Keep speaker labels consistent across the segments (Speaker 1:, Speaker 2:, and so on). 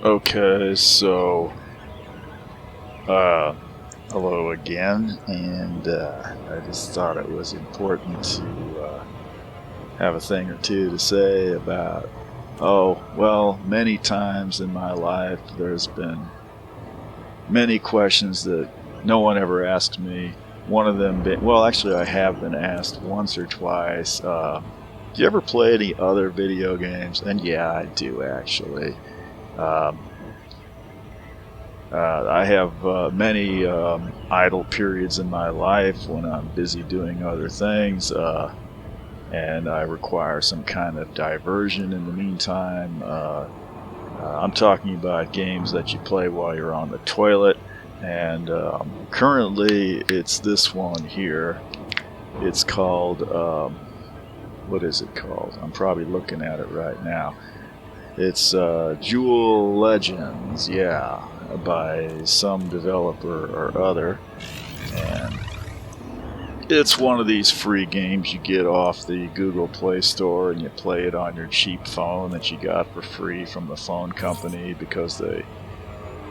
Speaker 1: Okay, so, uh, hello again, and I just thought it was important to have a thing or two to say about, oh, well, many times in my life there's been many questions that no one ever asked me. One of them being, well, actually, I have been asked once or twice, do you ever play any other video games? And yeah, I do actually. Um, I have many idle periods in my life when I'm busy doing other things, and I require some kind of diversion in the meantime. I'm talking about games that you play while you're on the toilet, and currently it's this one here. It's called, what is it called? I'm probably looking at it right now. It's Jewel Legends, yeah, by some developer or other, and it's one of these free games you get off the Google Play Store, and you play it on your cheap phone that you got for free from the phone company because they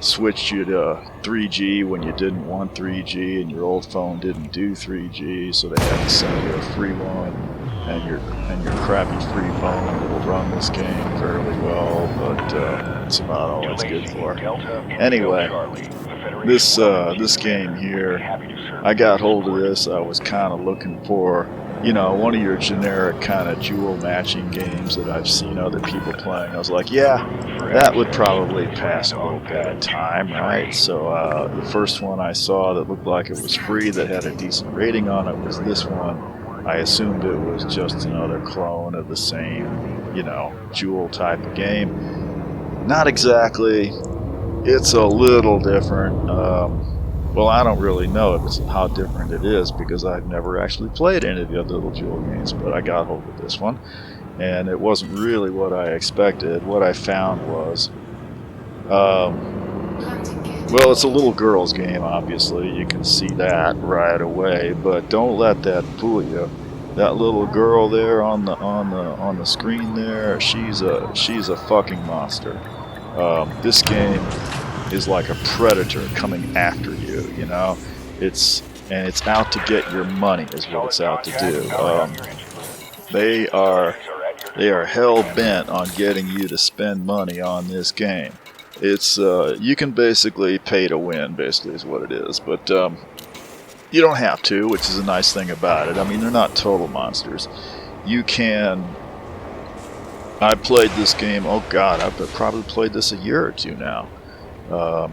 Speaker 1: switched you to 3G when you didn't want 3G, and your old phone didn't do 3G, so they had to send you a free one. And your crappy free phone will run this game fairly well, but it's about all it's good for. Anyway, this game here, I got hold of this. I was kind of looking for, one of your generic kind of jewel matching games that I've seen other people playing. I was like, yeah, that would probably pass a little bit of time, right? So the first one I saw that looked like it was free, that had a decent rating on it, was this one. I assumed it was just another clone of the same, jewel type of game. Not exactly. It's a little different. Well, I don't really know how different it is because I've never actually played any of the other little jewel games, but I got hold of this one, and it wasn't really what I expected. What I found was, well, it's a little girl's game, obviously. You can see that right away, but don't let that fool you. That little girl there on the screen there, she's a fucking monster. This game is like a predator coming after you. It's out to get your money is what it's out to do. They are hell bent on getting you to spend money on this game. It's you can basically pay to win, basically is what it is, but you don't have to, which is a nice thing about it. I mean, they're not total monsters. You can. I played this game. Oh God, I've probably played this a year or two now. Without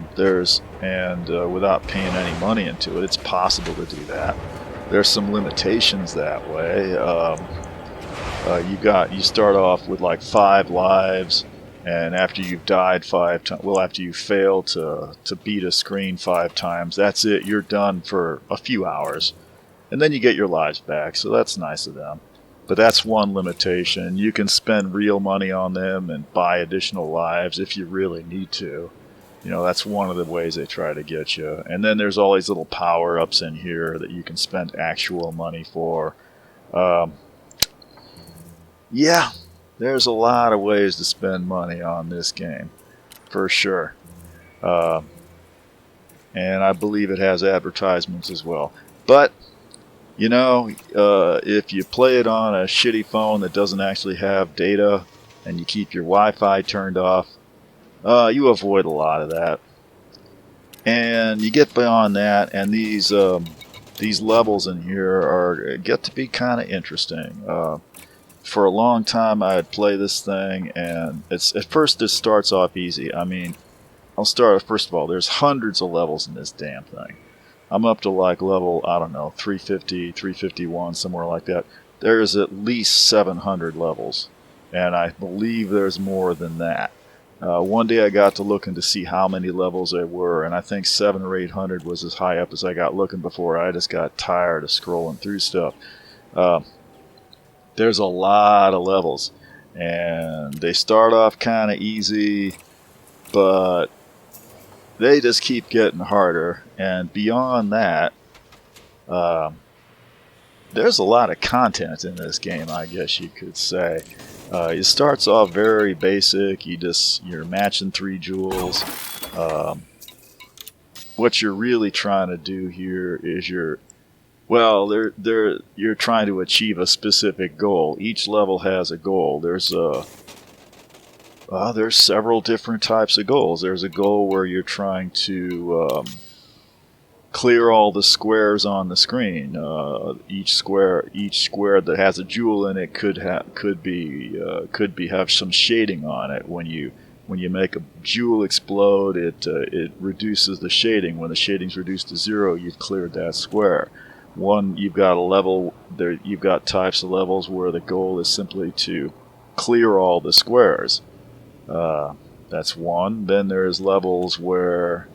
Speaker 1: paying any money into it, it's possible to do that. There's some limitations that way. You start off with like 5 lives. And after you've died 5 times, well, after you fail to beat a screen 5 times, that's it. You're done for a few hours. And then you get your lives back, so that's nice of them. But that's one limitation. You can spend real money on them and buy additional lives if you really need to. That's one of the ways they try to get you. And then there's all these little power-ups in here that you can spend actual money for. Yeah. There's a lot of ways to spend money on this game, for sure. And I believe it has advertisements as well. But, if you play it on a shitty phone that doesn't actually have data and you keep your Wi-Fi turned off, you avoid a lot of that. And you get beyond that, and these levels in here get to be kind of interesting. For a long time, I'd play this thing, and at first it starts off easy. I mean, first of all, there's hundreds of levels in this damn thing. I'm up to like level, I don't know, 350, 351, somewhere like that. There's at least 700 levels, and I believe there's more than that. One day I got to looking to see how many levels there were, and I think 700 or 800 was as high up as I got looking before I just got tired of scrolling through stuff. There's a lot of levels, and they start off kind of easy, but they just keep getting harder. And beyond that, there's a lot of content in this game, I guess you could say. It starts off very basic. You're matching 3 jewels. Um, what you're really trying to do here is you're trying to achieve a specific goal. Each level has a goal. There's several different types of goals. There's a goal where you're trying to clear all the squares on the screen. Each square that has a jewel in it could have some shading on it. When you make a jewel explode, it reduces the shading. When the shading's reduced to 0, you've cleared that square. You've got a level there. You've got types of levels where the goal is simply to clear all the squares. That's one. Then there's levels where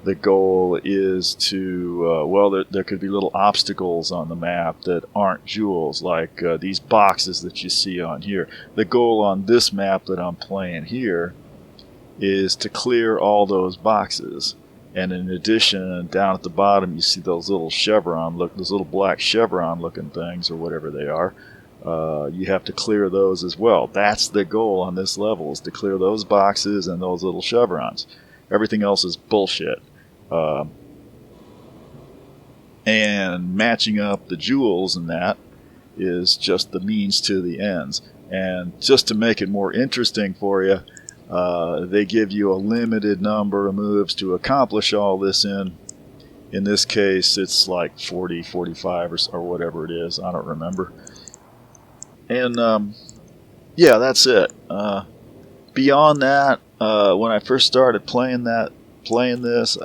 Speaker 1: the goal is to, there could be little obstacles on the map that aren't jewels, like these boxes that you see on here. The goal on this map that I'm playing here is to clear all those boxes. And in addition, down at the bottom, you see those little those little black chevron looking things, or whatever they are. You have to clear those as well. That's the goal on this level, is to clear those boxes and those little chevrons. Everything else is bullshit. And matching up the jewels and that is just the means to the ends. And just to make it more interesting for you, they give you a limited number of moves to accomplish all this in. In this case, it's like 40, 45 or whatever it is. I don't remember. And yeah, that's it. Beyond that, when I first started playing this,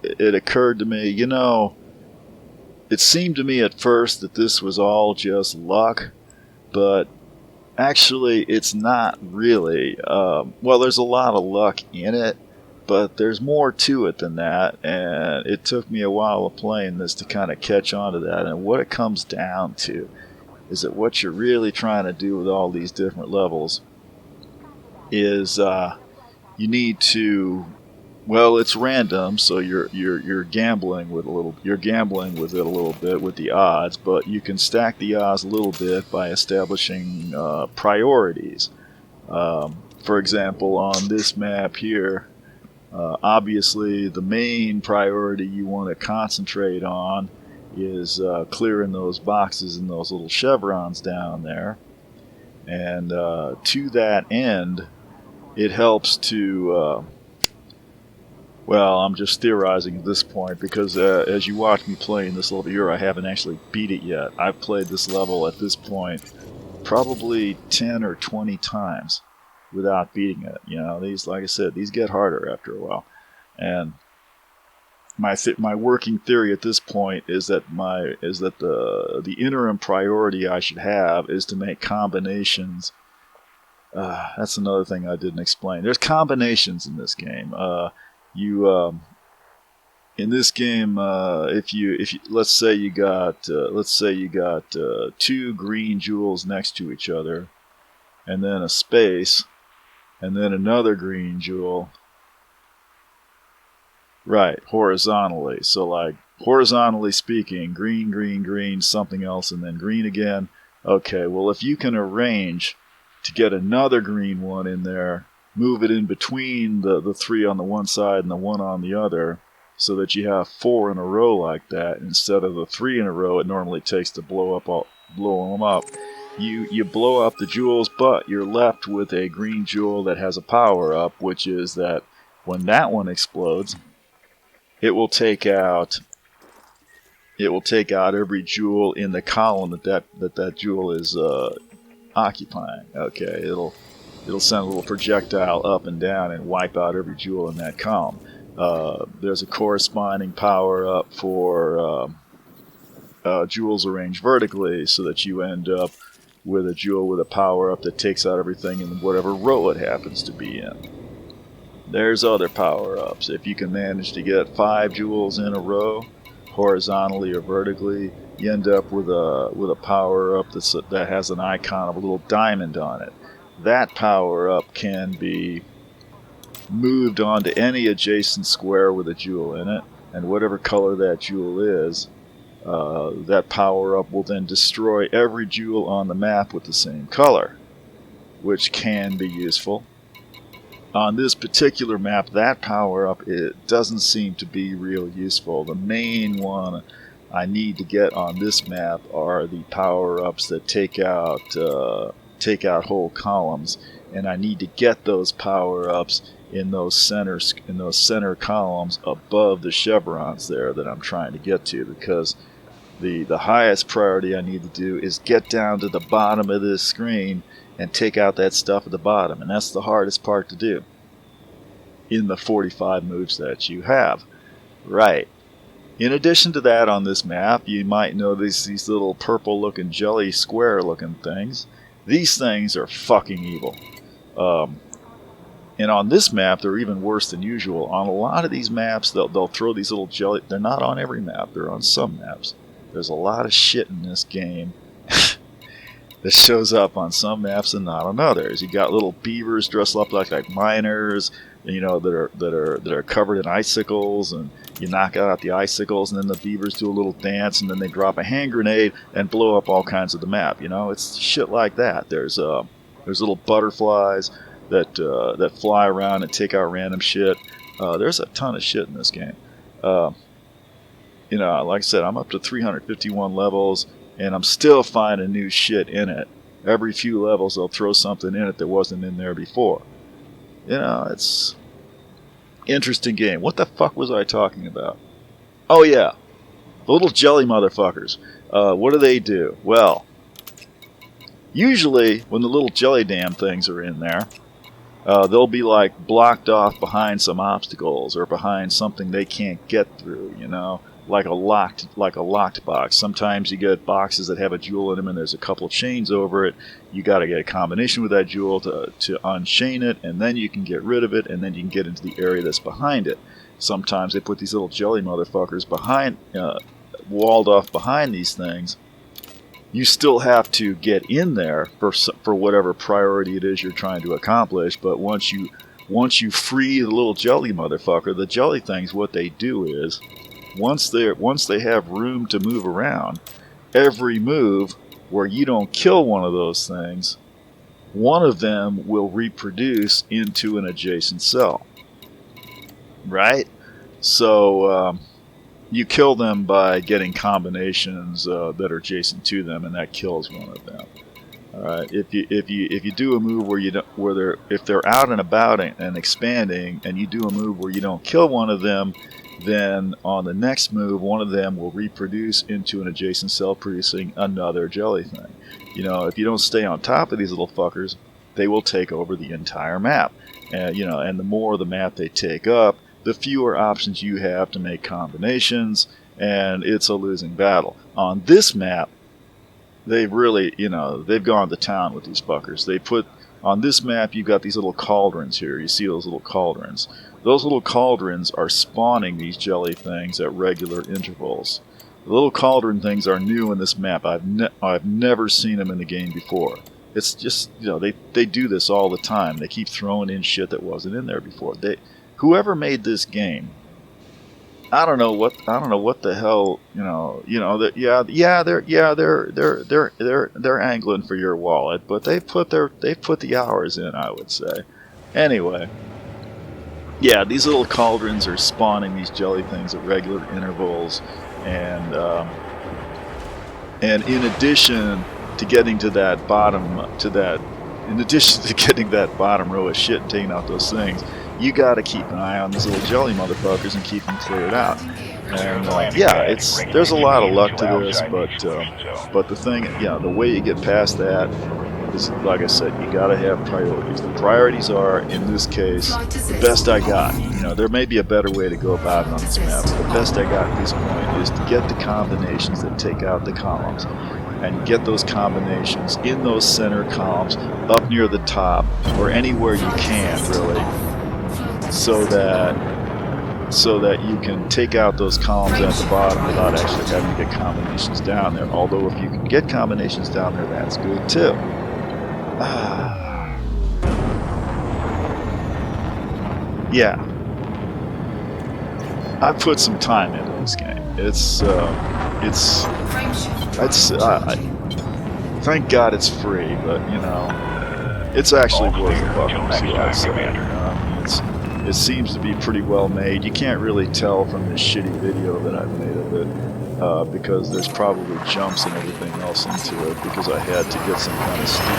Speaker 1: it occurred to me, it seemed to me at first that this was all just luck, but actually it's not really. There's a lot of luck in it, but there's more to it than that, and it took me a while of playing this to kind of catch on to that. And what it comes down to is that what you're really trying to do with all these different levels is you need to, it's random, so you're gambling with it a little bit with the odds, but you can stack the odds a little bit by establishing priorities. For example, on this map here, obviously the main priority you want to concentrate on is clearing those boxes and those little chevrons down there. And to that end, it helps to, I'm just theorizing at this point, because as you watch me playing this level here, I haven't actually beat it yet. I've played this level at this point probably 10 or 20 times without beating it. These, like I said, these get harder after a while. And my working theory at this point is that the interim priority I should have is to make combinations. That's another thing I didn't explain. There's combinations in this game. In this game, if you let's say you got 2 green jewels next to each other, and then a space, and then another green jewel. Right, horizontally. So like horizontally speaking, green, green, green, something else, and then green again. Okay, well, if you can arrange to get another green one in there, move it in between the 3 on the one side and the 1 on the other, so that you have 4 in a row like that, instead of the 3 in a row it normally takes to blow them up. You blow up the jewels, but you're left with a green jewel that has a power-up, which is that when that one explodes, it will take out every jewel in the column that jewel is occupying. Okay, it'll send a little projectile up and down and wipe out every jewel in that column. There's a corresponding power up for jewels arranged vertically, so that you end up with a jewel with a power up that takes out everything in whatever row it happens to be in. There's other power-ups. If you can manage to get 5 jewels in a row, horizontally or vertically, you end up with a power-up that has an icon of a little diamond on it. That power-up can be moved onto any adjacent square with a jewel in it, and whatever color that jewel is, that power-up will then destroy every jewel on the map with the same color. which can be useful. On this particular map, that power-up, it doesn't seem to be real useful. The main one I need to get on this map are the power-ups that take out whole columns, and I need to get those power-ups in those center columns above the chevrons there that I'm trying to get to, because the highest priority I need to do is get down to the bottom of this screen and take out that stuff at the bottom, and that's the hardest part to do in the 45 moves that you have. Right. In addition to that, on this map, you might notice these little purple looking jelly square looking things. These things are fucking evil. And on this map, they're even worse than usual. On a lot of these maps, they'll throw these little jelly... They're not on every map. They're on some maps. There's a lot of shit in this game that shows up on some maps and not on others. You got little beavers dressed up like miners, you know, that are covered in icicles, and you knock out the icicles, and then the beavers do a little dance, and then they drop a hand grenade and blow up all kinds of the map. You know, it's shit like that. There's little butterflies that fly around and take out random shit. There's a ton of shit in this game. You know, like I said, I'm up to 351 levels, and I'm still finding new shit in it. Every few levels, they'll throw something in it that wasn't in there before. You know, it's interesting game. What the fuck was I talking about? Oh yeah, the little jelly motherfuckers. What do they do? Well, usually when the little jelly damn things are in there, they'll be like blocked off behind some obstacles or behind something they can't get through, you know, like a locked box. Sometimes you get boxes that have a jewel in them and there's a couple chains over it. You got to get a combination with that jewel to unchain it, and then you can get rid of it, and then you can get into the area that's behind it. Sometimes they put these little jelly motherfuckers behind, walled off behind these things. You still have to get in there for whatever priority it is you're trying to accomplish. But once you free the little jelly motherfucker, the jelly things, what they do is, once they have room to move around, every move where you don't kill one of those things, one of them will reproduce into an adjacent cell. Right? So you kill them by getting combinations that are adjacent to them, and that kills one of them. All right. If you do a move if they're out and about and expanding, and you do a move where you don't kill one of them, then on the next move, one of them will reproduce into an adjacent cell, producing another jelly thing. You know, if you don't stay on top of these little fuckers, they will take over the entire map. And you know, and the more of the map they take up, the fewer options you have to make combinations, and it's a losing battle. On this map, they've really, you know, they've gone to town with these fuckers. They put on this map, you've got these little cauldrons here. You see those little cauldrons. Those little cauldrons are spawning these jelly things at regular intervals. The little cauldron things are new in this map. I've never seen them in the game before. It's just, you know, they do this all the time. They keep throwing in shit that wasn't in there before. Whoever made this game, I don't know what the hell, they're angling for your wallet, but they put the hours in, I would say. Anyway, yeah, these little cauldrons are spawning these jelly things at regular intervals, and in addition to getting to that bottom row of shit and taking out those things, you got to keep an eye on these little jelly motherfuckers and keep them cleared out. And yeah, there's a lot of luck to this, but the thing, yeah, the way you get past that is, like I said, you got to have priorities. The priorities are, in this case, the best I got. You know, there may be a better way to go about it on this map, but the best I got at this point is to get the combinations that take out the columns, and get those combinations in those center columns, up near the top, or anywhere you can, really, so that you can take out those columns at the bottom without actually having to get combinations down there. Although if you can get combinations down there, that's good too. Yeah, I put some time into this game. Thank God it's free, but you know, it's actually
Speaker 2: All
Speaker 1: worth
Speaker 2: clear
Speaker 1: a buck
Speaker 2: until
Speaker 1: or
Speaker 2: next
Speaker 1: two,
Speaker 2: time,
Speaker 1: I'd say.
Speaker 2: Commander.
Speaker 1: I mean, it seems to be pretty well made. You can't really tell from this shitty video that I've made of it because there's probably jumps and everything else into it because I had to get some kind of stupid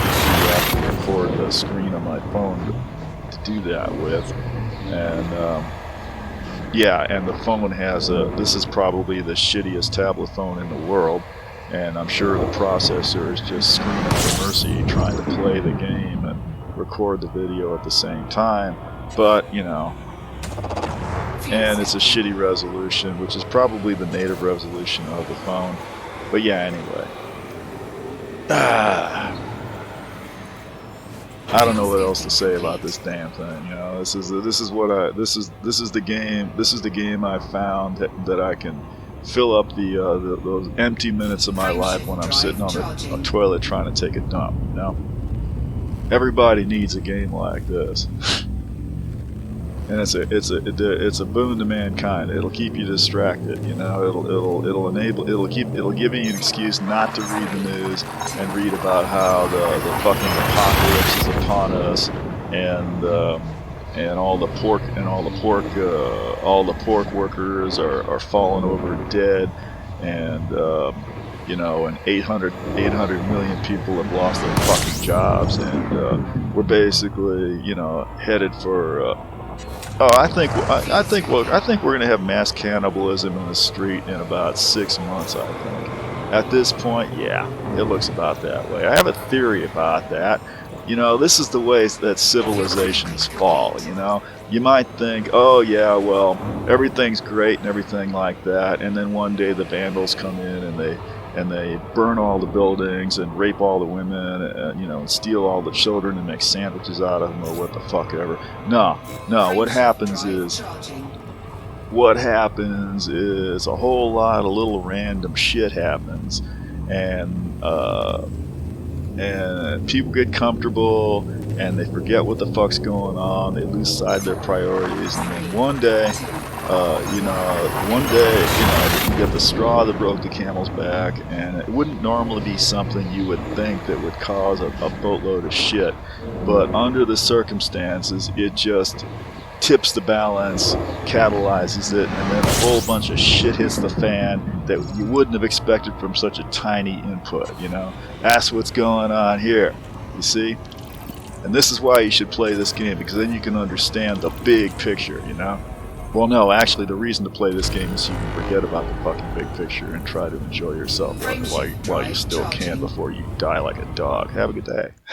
Speaker 1: app to record the screen on my phone to do that with. And yeah, and the phone has this is probably the shittiest tablet phone in the world, and I'm sure the processor is just screaming for mercy trying to play the game and record the video at the same time. But, you know, and it's a shitty resolution, which is probably the native resolution of the phone. But yeah, anyway. I don't know what else to say about this damn thing. You know, this is the game I found that I can fill up those empty minutes of my life when I'm sitting on a toilet trying to take a dump. You know, everybody needs a game like this. And it's a boon to mankind. It'll keep you distracted, you know. It'll give you an excuse not to read the news and read about how the fucking apocalypse is upon us, and all the pork workers are falling over dead, and you know, and 800 million people have lost their fucking jobs, and we're basically, you know, headed for. I think we're gonna have mass cannibalism in the street in about 6 months. I think. At this point, yeah, it looks about that way. I have a theory about that. You know, this is the ways that civilizations fall. You know, you might think, oh yeah, well, everything's great and everything like that, and then one day the Vandals come in and they burn all the buildings and rape all the women, and, you know, and steal all the children and make sandwiches out of them or what the fuck ever. No, what happens is a whole lot of little random shit happens, and people get comfortable and they forget what the fuck's going on. They lose sight of their priorities, and then one day, you get the straw that broke the camel's back, and it wouldn't normally be something you would think that would cause a boatload of shit, but under the circumstances, it just tips the balance, catalyzes it, and then a whole bunch of shit hits the fan that you wouldn't have expected from such a tiny input, you know? That's what's going on here, you see? And this is why you should play this game, because then you can understand the big picture, you know? Well, no, actually, the reason to play this game is so you can forget about the fucking big picture and try to enjoy yourself while you still can before you die like a dog. Have a good day.